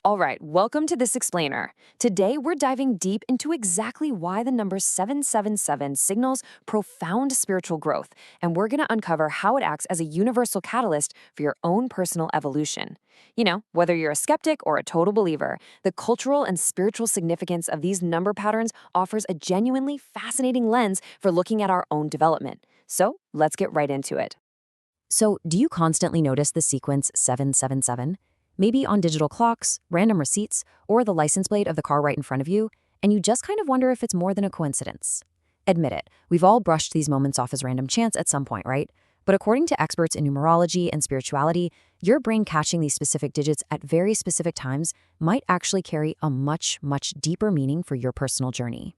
All right, welcome to This Explainer. Today, we're diving deep into exactly why the number 777 signals profound spiritual growth, and we're going to uncover how it acts as a universal catalyst for your own personal evolution. You know, whether you're a skeptic or a total believer, the cultural and spiritual significance of these number patterns offers a genuinely fascinating lens for looking at our own development. So, let's get right into it. So, do you constantly notice the sequence 777? Maybe on digital clocks, random receipts, or the license plate of the car right in front of you, and you just kind of wonder if it's more than a coincidence. Admit it, we've all brushed these moments off as random chance at some point, right? But according to experts in numerology and spirituality, your brain catching these specific digits at very specific times might actually carry a much, much deeper meaning for your personal journey.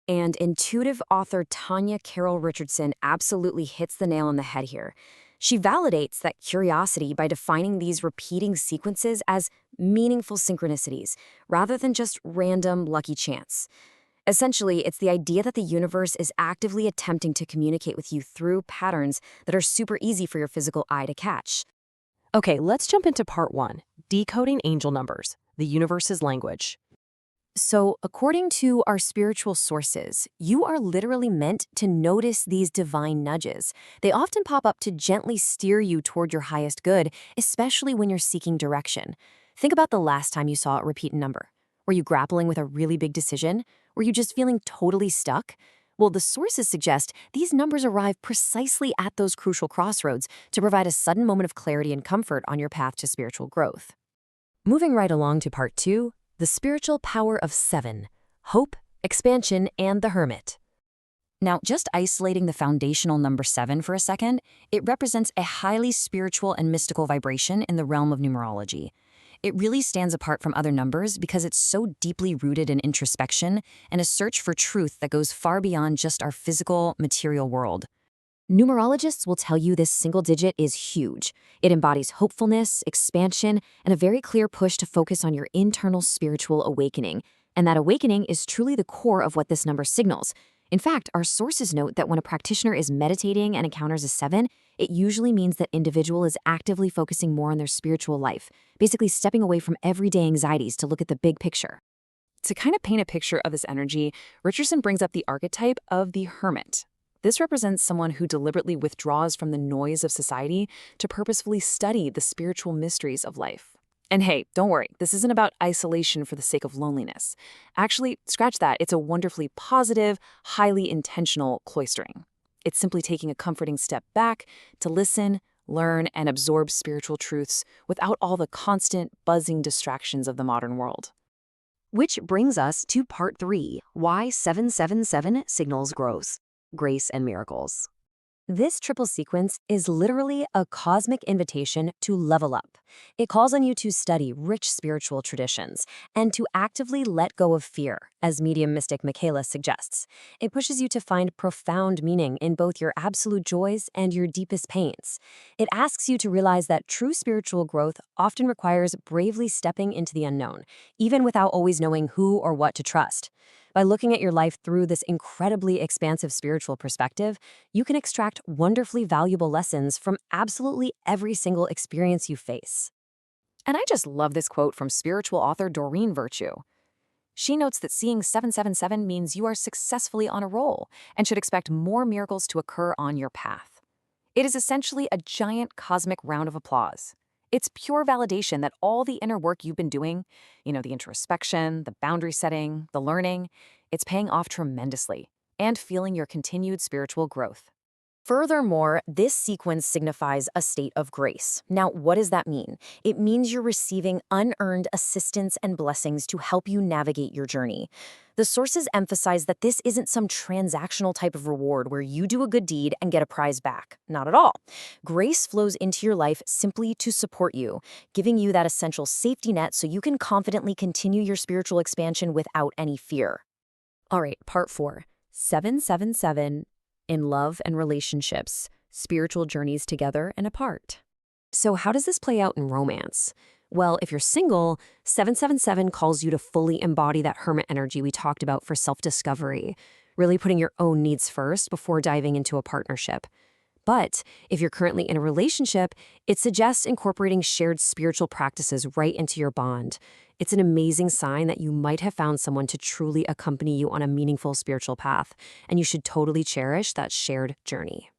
And intuitive author Tanya Carroll Richardson absolutely hits the nail on the head here. She validates that curiosity by defining these repeating sequences as meaningful synchronicities, rather than just random lucky chance. Essentially, it's the idea that the universe is actively attempting to communicate with you through patterns that are super easy for your physical eye to catch. Okay, let's jump into part 1, decoding angel numbers, the universe's language. So, according to our spiritual sources, you are literally meant to notice these divine nudges. They often pop up to gently steer you toward your highest good, especially when you're seeking direction. Think about the last time you saw a repeated number. Were you grappling with a really big decision? Were you just feeling totally stuck? Well, the sources suggest these numbers arrive precisely at those crucial crossroads to provide a sudden moment of clarity and comfort on your path to spiritual growth. Moving right along to part 2, the spiritual power of 7, hope, expansion, and the hermit. Now, just isolating the foundational number 7 for a second, it represents a highly spiritual and mystical vibration in the realm of numerology. It really stands apart from other numbers because it's so deeply rooted in introspection and a search for truth that goes far beyond just our physical, material world. Numerologists will tell you this single digit is huge. It embodies hopefulness, expansion, and a very clear push to focus on your internal spiritual awakening. And that awakening is truly the core of what this number signals. In fact, our sources note that when a practitioner is meditating and encounters a 7, it usually means that individual is actively focusing more on their spiritual life, basically stepping away from everyday anxieties to look at the big picture. To kind of paint a picture of this energy, Richardson brings up the archetype of the hermit. This represents someone who deliberately withdraws from the noise of society to purposefully study the spiritual mysteries of life. And hey, don't worry, this isn't about isolation for the sake of loneliness. Actually, scratch that, it's a wonderfully positive, highly intentional cloistering. It's simply taking a comforting step back to listen, learn, and absorb spiritual truths without all the constant, buzzing distractions of the modern world. Which brings us to part 3, why 777 signals growth, grace, and miracles. This triple sequence is literally a cosmic invitation to level up. It calls on you to study rich spiritual traditions and to actively let go of fear, as medium mystic Michaela suggests. It pushes you to find profound meaning in both your absolute joys and your deepest pains. It asks you to realize that true spiritual growth often requires bravely stepping into the unknown, even without always knowing who or what to trust. By looking at your life through this incredibly expansive spiritual perspective, you can extract wonderfully valuable lessons from absolutely every single experience you face. And I just love this quote from spiritual author Doreen Virtue. She notes that seeing 777 means you are successfully on a roll and should expect more miracles to occur on your path. It is essentially a giant cosmic round of applause. It's pure validation that all the inner work you've been doing, the introspection, the boundary setting, the learning, it's paying off tremendously and fueling your continued spiritual growth. Furthermore, this sequence signifies a state of grace. Now, what does that mean? It means you're receiving unearned assistance and blessings to help you navigate your journey. The sources emphasize that this isn't some transactional type of reward where you do a good deed and get a prize back. Not at all. Grace flows into your life simply to support you, giving you that essential safety net so you can confidently continue your spiritual expansion without any fear. All right, part 4, 777. In love and relationships, spiritual journeys together and apart. So how does this play out in romance? Well, if you're single, 777 calls you to fully embody that hermit energy we talked about for self-discovery, really putting your own needs first before diving into a partnership. But if you're currently in a relationship, it suggests incorporating shared spiritual practices right into your bond. It's an amazing sign that you might have found someone to truly accompany you on a meaningful spiritual path, and you should totally cherish that shared journey.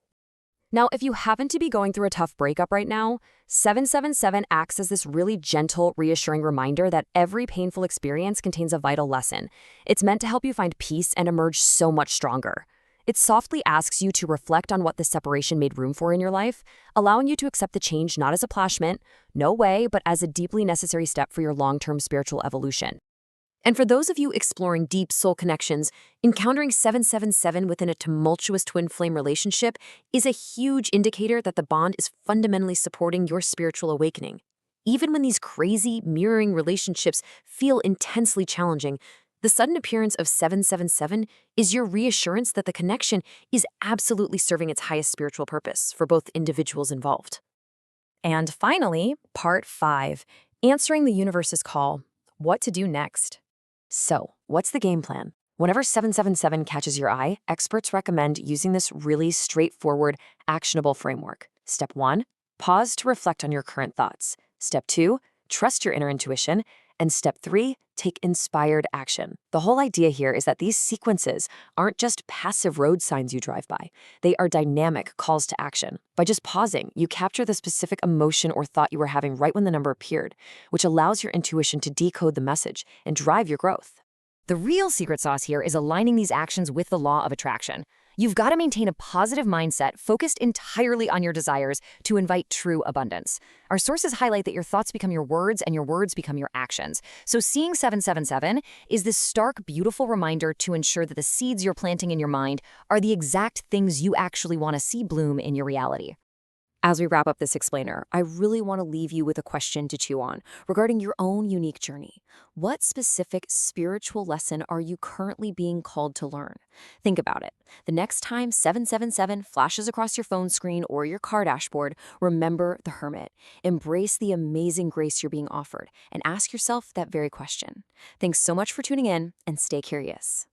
Now, if you happen to be going through a tough breakup right now, 777 acts as this really gentle, reassuring reminder that every painful experience contains a vital lesson. It's meant to help you find peace and emerge so much stronger. It softly asks you to reflect on what this separation made room for in your life, allowing you to accept the change not as a punishment, no way, but as a deeply necessary step for your long-term spiritual evolution. And for those of you exploring deep soul connections, encountering 777 within a tumultuous twin flame relationship is a huge indicator that the bond is fundamentally supporting your spiritual awakening. Even when these crazy, mirroring relationships feel intensely challenging, the sudden appearance of 777 is your reassurance that the connection is absolutely serving its highest spiritual purpose for both individuals involved. And finally, part 5, answering the universe's call. What to do next? So, what's the game plan? Whenever 777 catches your eye, experts recommend using this really straightforward, actionable framework. Step 1, pause to reflect on your current thoughts. Step 2, trust your inner intuition. And step 3, take inspired action. The whole idea here is that these sequences aren't just passive road signs you drive by. They are dynamic calls to action. By just pausing, you capture the specific emotion or thought you were having right when the number appeared, which allows your intuition to decode the message and drive your growth. The real secret sauce here is aligning these actions with the law of attraction. You've got to maintain a positive mindset focused entirely on your desires to invite true abundance. Our sources highlight that your thoughts become your words and your words become your actions. So seeing 777 is this stark, beautiful reminder to ensure that the seeds you're planting in your mind are the exact things you actually want to see bloom in your reality. As we wrap up this explainer, I really want to leave you with a question to chew on regarding your own unique journey. What specific spiritual lesson are you currently being called to learn? Think about it. The next time 777 flashes across your phone screen or your car dashboard, remember the hermit. Embrace the amazing grace you're being offered and ask yourself that very question. Thanks so much for tuning in and stay curious.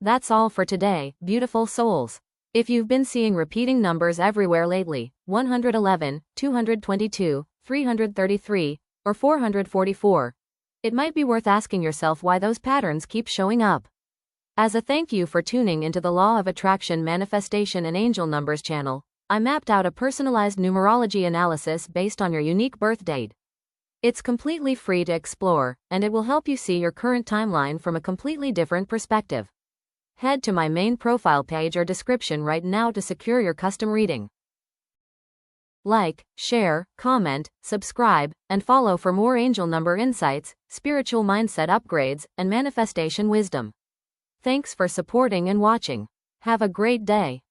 That's all for today, beautiful souls. If you've been seeing repeating numbers everywhere lately, 111, 222, 333, or 444, it might be worth asking yourself why those patterns keep showing up. As a thank you for tuning into the Law of Attraction Manifestation and Angel Numbers channel, I mapped out a personalized numerology analysis based on your unique birth date. It's completely free to explore, and it will help you see your current timeline from a completely different perspective. Head to my main profile page or description right now to secure your custom reading. Like, share, comment, subscribe, and follow for more angel number insights, spiritual mindset upgrades, and manifestation wisdom. Thanks for supporting and watching. Have a great day.